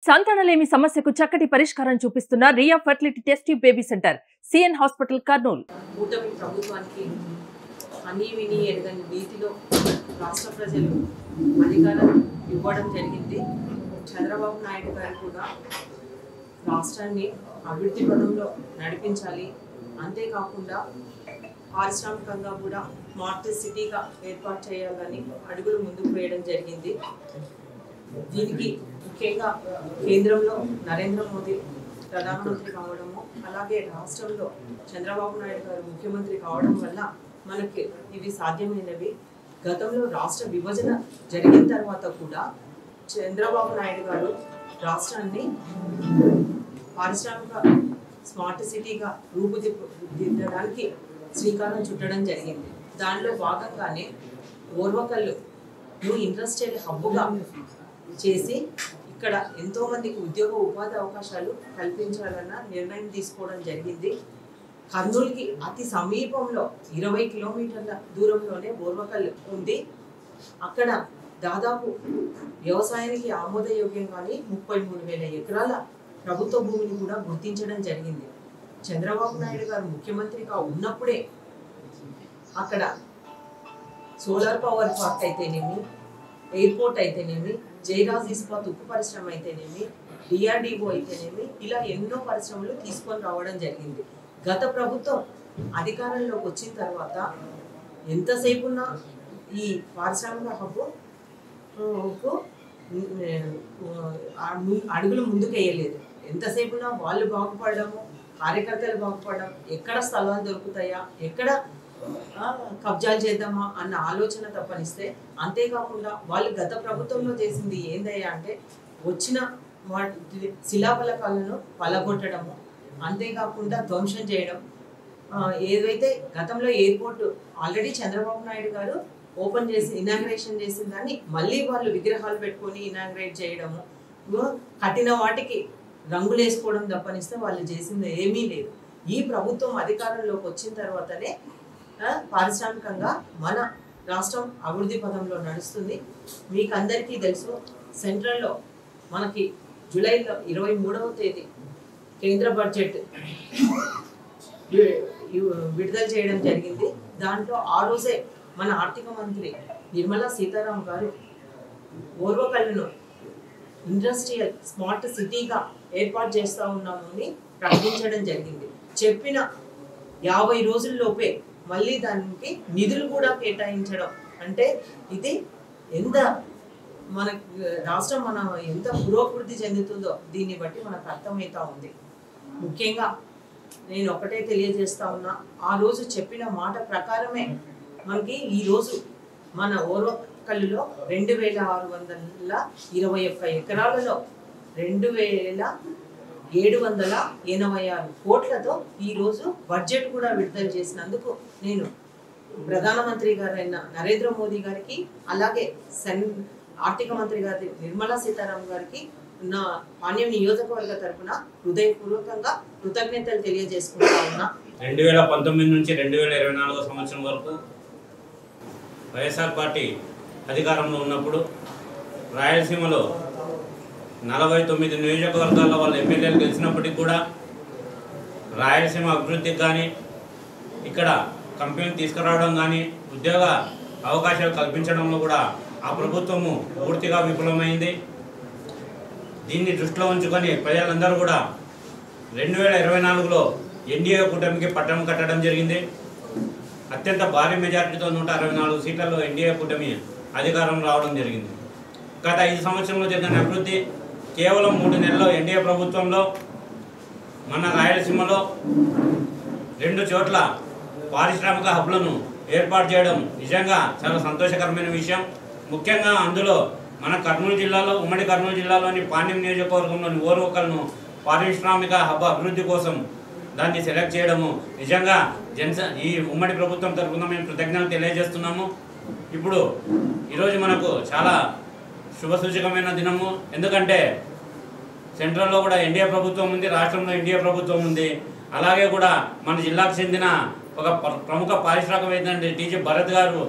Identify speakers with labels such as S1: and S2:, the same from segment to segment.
S1: సంతానలేమి సమస్యకు చక్కటి పరిష్కారం చూపిస్తున్న Riya fertility test baby centre CN hospital Kurnool.
S2: కూటమి ప్రభుత్వానికి అన్ని విని ఎరగని రీతిలో రాష్ట్ర ప్రజలు అధికారం ఇవ్వడం జరిగింది. చంద్రబాబు నాయుడు గారు కూడా రాష్ట్రాన్ని అభివృద్ధి పదంలో నడిపించాలి, అంతేకాకుండా పారిశ్రామికంగా కూడా స్మార్ట్ సిటీగా ఏర్పాటు చేయాలని అడుగులు ముందుకు వేయడం జరిగింది. దీనికి ముఖ్యంగా కేంద్రంలో నరేంద్ర మోదీ ప్రధానమంత్రి కావడము, అలాగే రాష్ట్రంలో చంద్రబాబు నాయుడు గారు ముఖ్యమంత్రి కావడం వల్ల మనకి ఇవి సాధ్యమైనవి. గతంలో రాష్ట్ర విభజన జరిగిన తర్వాత కూడా చంద్రబాబు నాయుడు గారు రాష్ట్రాన్ని పారిశ్రామిక స్మార్ట్ సిటీగా రూపుదిద్దడానికి శ్రీకారం చుట్టడం జరిగింది. దానిలో భాగంగానే ఓర్వకల్లు ఇండస్ట్రియల్ హబ్గా చేసి ఇక్కడ ఎంతో మందికి ఉద్యోగ ఉపాధి అవకాశాలు కల్పించాలన్న నిర్ణయం తీసుకోవడం జరిగింది. కర్నూలుకి అతి సమీపంలో 20 కిలోమీటర్ల దూరంలోనే ఓర్వకల్ ఉంది. అక్కడ దాదాపు వ్యవసాయానికి ఆమోదయోగ్యంగానే 33,000 ఎకరాల ప్రభుత్వ భూమిని కూడా గుర్తించడం జరిగింది. చంద్రబాబు నాయుడు గారు ముఖ్యమంత్రిగా ఉన్నప్పుడే అక్కడ సోలార్ పవర్ పార్క్ అయితేనేమి, ఎయిర్పోర్ట్ అయితేనేమి, జైరాజ్ ఇస్పాత్ ఉక్కు పరిశ్రమ అయితేనేమి, డిఆర్డిఓ అయితేనేమి, ఇలా ఎన్నో పరిశ్రమలు తీసుకొని రావడం జరిగింది. గత ప్రభుత్వం అధికారంలోకి వచ్చిన తర్వాత ఎంతసేపున్నా ఈ పారిశ్రామిక హబ్బు అడుగులు ముందుకు వేయలేదు. ఎంతసేపున్నా వాళ్ళు బాగుపడము, కార్యకర్తలు బాగుపడడం, ఎక్కడ స్థలాలు దొరుకుతాయా, ఎక్కడ కబ్జాలు చేద్దామా అన్న ఆలోచన తప్పనిస్తే, అంతేకాకుండా వాళ్ళు గత ప్రభుత్వంలో చేసింది ఏందయ్యా అంటే వచ్చిన వాటి శిలాఫలకాలను పలగొట్టడము, అంతేకాకుండా ధ్వంసం చేయడం. ఏదైతే గతంలో ఎయిర్పోర్ట్ ఆల్రెడీ చంద్రబాబు నాయుడు గారు ఓపెన్ చేసి ఇనాగ్రేషన్ చేసిన దాన్ని మళ్ళీ వాళ్ళు విగ్రహాలు పెట్టుకొని ఇనాగ్రేట్ చేయడము, కట్టిన వాటికి రంగులు వేసుకోవడం తప్పనిస్తే వాళ్ళు చేసింది ఏమీ లేదు. ఈ ప్రభుత్వం అధికారంలోకి వచ్చిన తర్వాతనే పారిశ్రామికంగా మన రాష్ట్రం అభివృద్ధి పదంలో నడుస్తుంది. మీకు అందరికీ తెలుసు, సెంట్రల్లో మనకి జూలైలో 23వ తేదీ కేంద్ర బడ్జెట్ విడుదల చేయడం జరిగింది. దాంట్లో ఆ రోజే మన ఆర్థిక మంత్రి నిర్మలా సీతారామన్ గారు ఓర్వకల్లును ఇండస్ట్రియల్ స్మార్ట్ సిటీగా ఏర్పాటు చేస్తూ ఉన్నామని ప్రకటించడం జరిగింది. చెప్పిన 50 రోజుల్లోపే మళ్ళీ దానికి నిధులు కూడా కేటాయించడం అంటే ఇది ఎంత మన రాష్ట్రం ఎంత పురోభివృద్ధి చెందుతుందో దీన్ని బట్టి మనకు అర్థమవుతా ఉంది. ముఖ్యంగా నేను ఒకటే తెలియజేస్తా ఉన్నా, ఆ రోజు చెప్పిన మాట ప్రకారమే మనకి ఈరోజు మన ఓర్వకల్లులో 2,621 ఎకరాలలో 2,786 కోట్లతో ఈరోజు బడ్జెట్ కూడా విడుదల చేసినందుకు నేను ప్రధానమంత్రి గారైన నరేంద్ర మోదీ గారికి, అలాగే ఆర్థిక మంత్రి గారి నిర్మలా సీతారామన్ గారికి నా పాణ్యం నియోజకవర్గ తరఫున హృదయపూర్వకంగా కృతజ్ఞతలు తెలియజేసుకుంటా ఉన్నా.
S3: 2019 నుంచి 2024 సంవత్సరం వరకు వైఎస్ఆర్ పార్టీ అధికారంలో ఉన్నప్పుడు రాయలసీమలో 49 నియోజకవర్గాల్లో వాళ్ళ ఎమ్మెల్యేలు గెలిచినప్పటికీ కూడా రాయలసీమ అభివృద్ధికి కానీ, ఇక్కడ కంపెనీలు తీసుకురావడం కానీ, ఉద్యోగ అవకాశాలు కల్పించడంలో కూడా ఆ ప్రభుత్వము పూర్తిగా విఫలమైంది. దీన్ని దృష్టిలో ఉంచుకొని ప్రజలందరూ కూడా 2024లో ఎన్డీఏ కూటమికి పట్టం కట్టడం జరిగింది. అత్యంత భారీ మెజారిటీతో 164 సీట్లలో ఎన్డీఏ కూటమి అధికారం రావడం జరిగింది. గత 5 సంవత్సరంలో జరిగిన అభివృద్ధి కేవలం 3 నెలల్లో ఎన్డీఏ ప్రభుత్వంలో మన రాయలసీమలో 2 చోట్ల పారిశ్రామిక హబ్లను ఏర్పాటు చేయడం నిజంగా చాలా సంతోషకరమైన విషయం. ముఖ్యంగా అందులో మన కర్నూలు జిల్లాలో, ఉమ్మడి కర్నూలు జిల్లాలోని పాణ్యం నియోజకవర్గంలోని ఓర్వకల్ను పారిశ్రామిక హబ్ అభివృద్ధి కోసం దాన్ని సెలెక్ట్ చేయడము నిజంగా ఈ ఉమ్మడి ప్రభుత్వం తరఫున మేము కృతజ్ఞతలు తెలియజేస్తున్నాము. ఇప్పుడు ఈరోజు మనకు చాలా శుభసూచకమైన దినము. ఎందుకంటే సెంట్రల్లో కూడా ఎన్డీఏ ప్రభుత్వం ఉంది, రాష్ట్రంలో ఎన్డీఏ ప్రభుత్వం ఉంది. అలాగే కూడా మన జిల్లాకు చెందిన ఒక ప్రముఖ పారిశ్రామికవేత్త టీజీ భరత్ గారు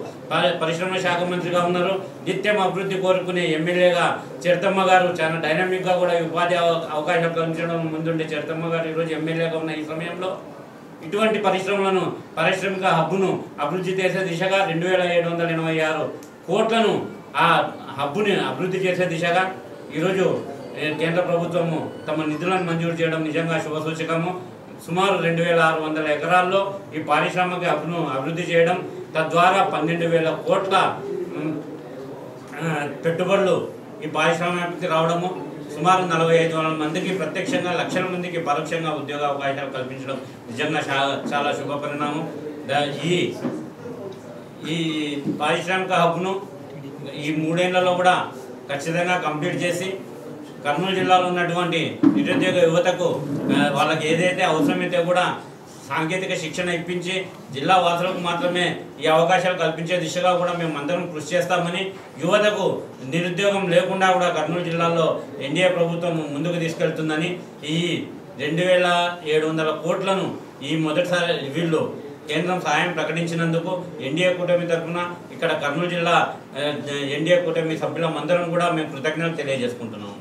S3: పరిశ్రమల శాఖ మంత్రిగా ఉన్నారు. నిత్యం అభివృద్ధి కోరుకునే ఎమ్మెల్యేగా చరితమ్మ గారు చాలా డైనామిక్గా కూడా ఉపాధి అవకాశాలు కల్పించడం ముందుండే చరితమ్మ గారు ఈరోజు ఎమ్మెల్యేగా ఉన్న ఈ సమయంలో ఇటువంటి పరిశ్రమలను పారిశ్రామిక హబ్బును అభివృద్ధి చేసే దిశగా 2786 కోట్లను ఆ హబ్బుని అభివృద్ధి చేసే దిశగా ఈరోజు కేంద్ర ప్రభుత్వము తమ నిధులను మంజూరు చేయడం నిజంగా శుభసూచకము. సుమారు 2600 ఎకరాల్లో ఈ పారిశ్రామిక హబ్ను అభివృద్ధి చేయడం, తద్వారా 12,000 కోట్ల పెట్టుబడులు ఈ పారిశ్రామికకి రావడము, సుమారు 45,000 మందికి ప్రత్యక్షంగా, లక్షల మందికి పరోక్షంగా ఉద్యోగ అవకాశాలు కల్పించడం నిజంగా చాలా శుభ పరిణామం. ఈ పారిశ్రామిక హబ్ను ఈ 3 ఏళ్లలో కూడా ఖచ్చితంగా కంప్లీట్ చేసి కర్నూలు జిల్లాలో ఉన్నటువంటి నిరుద్యోగ యువతకు వాళ్ళకి ఏదైతే అవసరమైతే కూడా సాంకేతిక శిక్షణ ఇప్పించి జిల్లా వాసులకు మాత్రమే ఈ అవకాశాలు కల్పించే దిశగా కూడా మేము అందరం కృషి చేస్తామని, యువతకు నిరుద్యోగం లేకుండా కూడా కర్నూలు జిల్లాలో ఎన్డీఏ ప్రభుత్వం ముందుకు తీసుకెళ్తుందని, ఈ 2700 కోట్లను ఈ మొదటిసారి వీళ్ళు కేంద్రం సహాయం ప్రకటించినందుకు ఎన్డీఏ కూటమి తరఫున ఇక్కడ కర్నూలు జిల్లా ఎన్డీఏ కూటమి సభ్యులందరం కూడా మేము కృతజ్ఞతలు తెలియజేసుకుంటున్నాము.